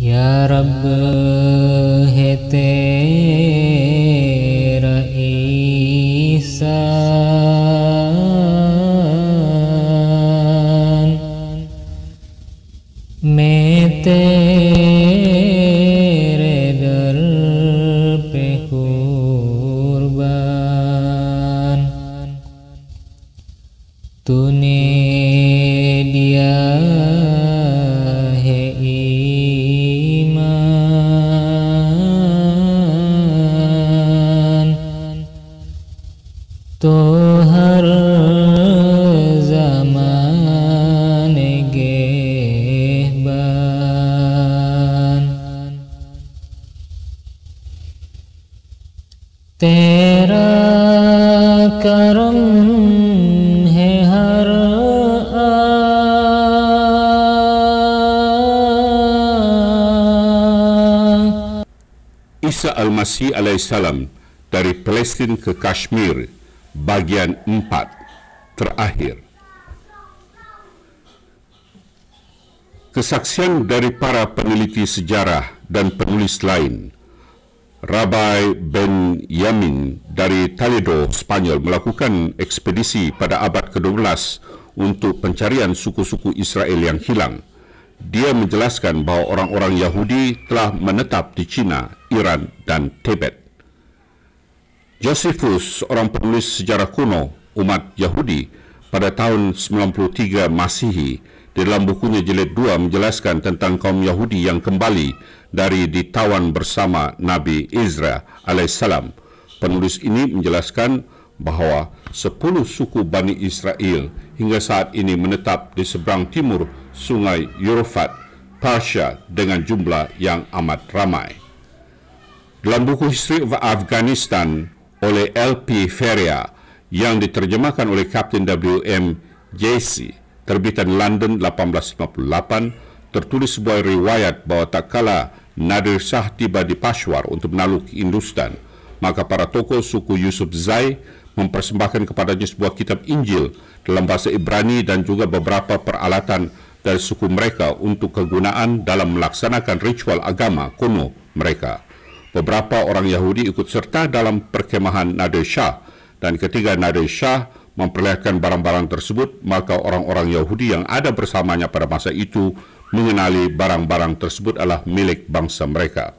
Ya Rabb hete raisan mete redar pe kurban tune dia he iman tohar zaman gehban tera karam hai har Isa Al-Masih alaihissalam dari Palestin ke Kashmir bagian 4 terakhir. Kesaksian dari para peneliti sejarah dan penulis lain, Rabbi Ben Yamin dari Toledo, Spanyol melakukan ekspedisi pada abad ke-12 untuk pencarian suku-suku Israel yang hilang. Dia menjelaskan bahawa orang-orang Yahudi telah menetap di China, Iran dan Tibet. Josephus, seorang penulis sejarah kuno umat Yahudi pada tahun 93 Masihi, di dalam bukunya jilid 2 menjelaskan tentang kaum Yahudi yang kembali dari ditawan bersama Nabi Ezra alaihissalam. Penulis ini menjelaskan bahawa 10 suku Bani Israel hingga saat ini menetap di seberang timur Sungai Euphrat, Persia dengan jumlah yang amat ramai. Dalam buku History of Afghanistan oleh L.P. Ferrier yang diterjemahkan oleh Kapten W.M. Jaycee, terbitan London 1858, tertulis sebuah riwayat bahawa tak kala Nadir Shah tiba di Peshawar untuk menaklukki Hindustan, maka para tokoh suku Yusuf Zai mempersembahkan kepadanya sebuah kitab Injil dalam bahasa Ibrani dan juga beberapa peralatan dari suku mereka untuk kegunaan dalam melaksanakan ritual agama kuno mereka. Beberapa orang Yahudi ikut serta dalam perkemahan Nadir Shah, dan ketika Nadir Shah memperlihatkan barang-barang tersebut, maka orang-orang Yahudi yang ada bersamanya pada masa itu mengenali barang-barang tersebut adalah milik bangsa mereka.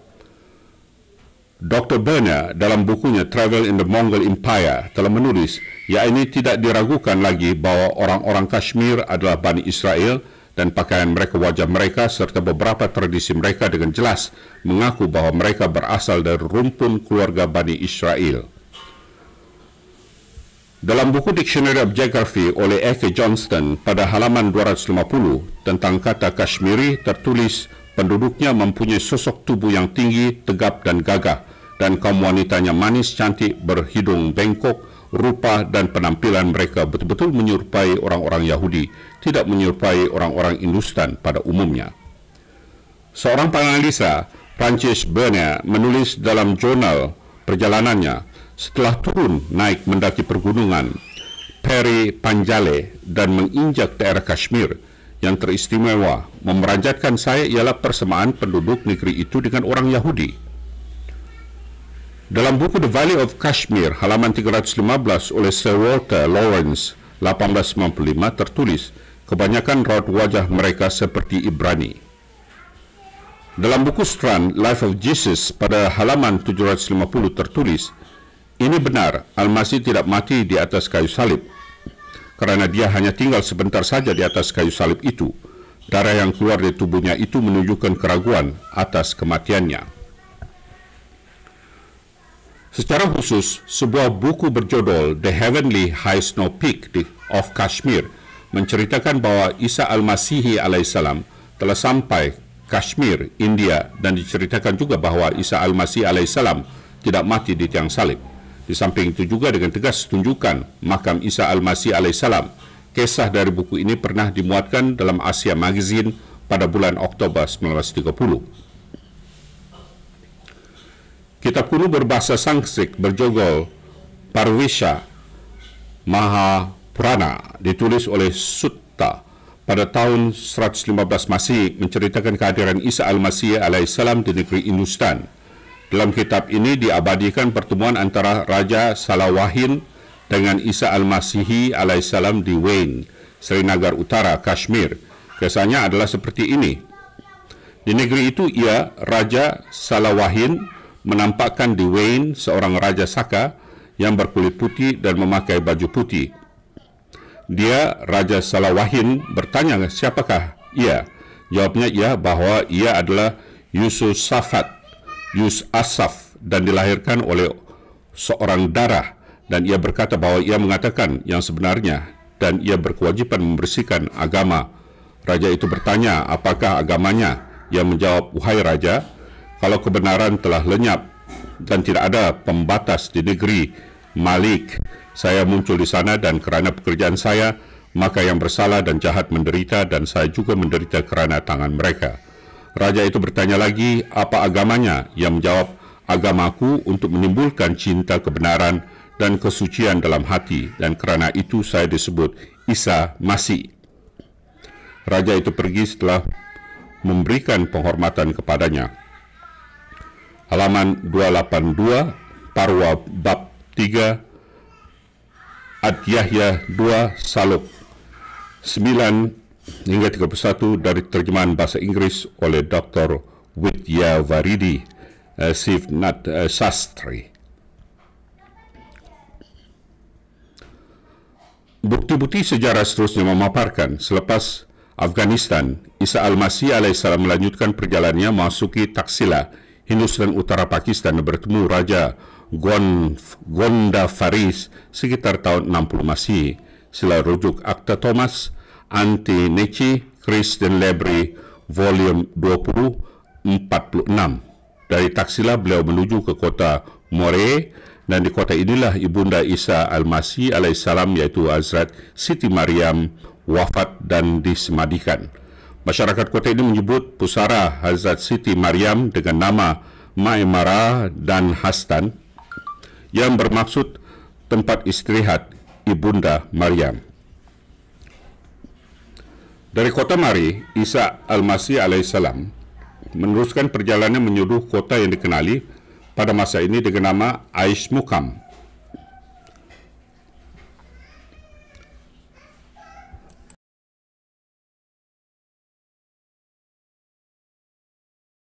Dr. Berner dalam bukunya Travel in the Mongol Empire telah menulis, yakni tidak diragukan lagi bahawa orang-orang Kashmir adalah Bani Israel, dan pakaian mereka, wajah mereka serta beberapa tradisi mereka dengan jelas mengaku bahawa mereka berasal dari rumpun keluarga Bani Israel. Dalam buku Dictionary of Geography oleh F. Johnston pada halaman 250 tentang kata Kashmiri tertulis penduduknya mempunyai sosok tubuh yang tinggi, tegap dan gagah, dan kaum wanitanya manis, cantik, berhidung bengkok, rupa dan penampilan mereka betul-betul menyerupai orang-orang Yahudi, tidak menyerupai orang-orang Hindustan pada umumnya. Seorang penganalisa, Francis Berner, menulis dalam jurnal perjalanannya, setelah turun naik mendaki pergunungan Peri Panjale dan menginjak daerah Kashmir, yang teristimewa memeranjatkan saya ialah persamaan penduduk negeri itu dengan orang Yahudi. Dalam buku The Valley of Kashmir, halaman 315 oleh Sir Walter Lawrence, 1895, tertulis, kebanyakan raut wajah mereka seperti Ibrani. Dalam buku Strand, Life of Jesus, pada halaman 750 tertulis, ini benar, Al-Masih tidak mati di atas kayu salib, kerana dia hanya tinggal sebentar saja di atas kayu salib itu. Darah yang keluar dari tubuhnya itu menunjukkan keraguan atas kematiannya. Secara khusus, sebuah buku berjudul The Heavenly High Snow Peak of Kashmir menceritakan bahawa Isa Al-Masih alaihissalam telah sampai Kashmir, India, dan diceritakan juga bahawa Isa Al-Masih alaihissalam tidak mati di tiang salib. Di samping itu juga dengan tegas tunjukkan makam Isa Al-Masih alaihissalam. Kisah dari buku ini pernah dimuatkan dalam Asia Magazine pada bulan Oktober 1930. Kitab kuno berbahasa Sanskrit berjudul Parvisha Mahapurana ditulis oleh Sutta pada tahun 115 Masih menceritakan kehadiran Isa Al-Masih alaihissalam di negeri Hindustan. Dalam kitab ini diabadikan pertemuan antara Raja Salawahin dengan Isa Al-Masih alaihissalam di Wayne, Srinagar Utara, Kashmir. Kesannya adalah seperti ini. Di negeri itu Raja Salawahin menampakkan di Wayne seorang Raja Saka yang berkulit putih dan memakai baju putih. Raja Salawahin bertanya, siapakah ia? Jawabnya bahwa ia adalah Yus'asaf dan dilahirkan oleh seorang darah, dan ia berkata bahwa ia mengatakan yang sebenarnya dan ia berkewajiban membersihkan agama. Raja itu bertanya, apakah agamanya? Ia menjawab, wahai Raja, kalau kebenaran telah lenyap dan tidak ada pembatas di negeri Malik, saya muncul di sana dan kerana pekerjaan saya, maka yang bersalah dan jahat menderita dan saya juga menderita kerana tangan mereka. Raja itu bertanya lagi, apa agamanya? Ia menjawab, agamaku untuk menimbulkan cinta kebenaran dan kesucian dalam hati, dan kerana itu saya disebut Isa Masih. Raja itu pergi setelah memberikan penghormatan kepadanya. Halaman 282, Parwa Bab 3, Ad-Yahya 2, Saluk 9 hingga 31 dari terjemahan bahasa Inggris oleh Dr. Vidyavaridi Sivnat Sastri. Bukti-bukti sejarah seterusnya memaparkan selepas Afghanistan, Isa Al-Masih alaihissalam melanjutkan perjalanannya memasuki Taxila, Hindustan Utara Pakistan, dan bertemu Raja Gonda Faris sekitar tahun 60 Masih. Sila rujuk Akta Thomas Antineci, Christian Library, Volume 20, 46. Dari Taxila beliau menuju ke kota More, dan di kota inilah ibunda Isa Al-Masih alaihissalam, yaitu Hazrat Siti Maryam, wafat dan disemadikan. Masyarakat kota ini menyebut pusara Hazrat Siti Maryam dengan nama Maimara dan Hastan, yang bermaksud tempat istirahat ibunda Maryam. Dari kota Mari, Isa Al-Masih alaihissalam meneruskan perjalanannya menuju kota yang dikenali pada masa ini dengan nama Aish Muqam.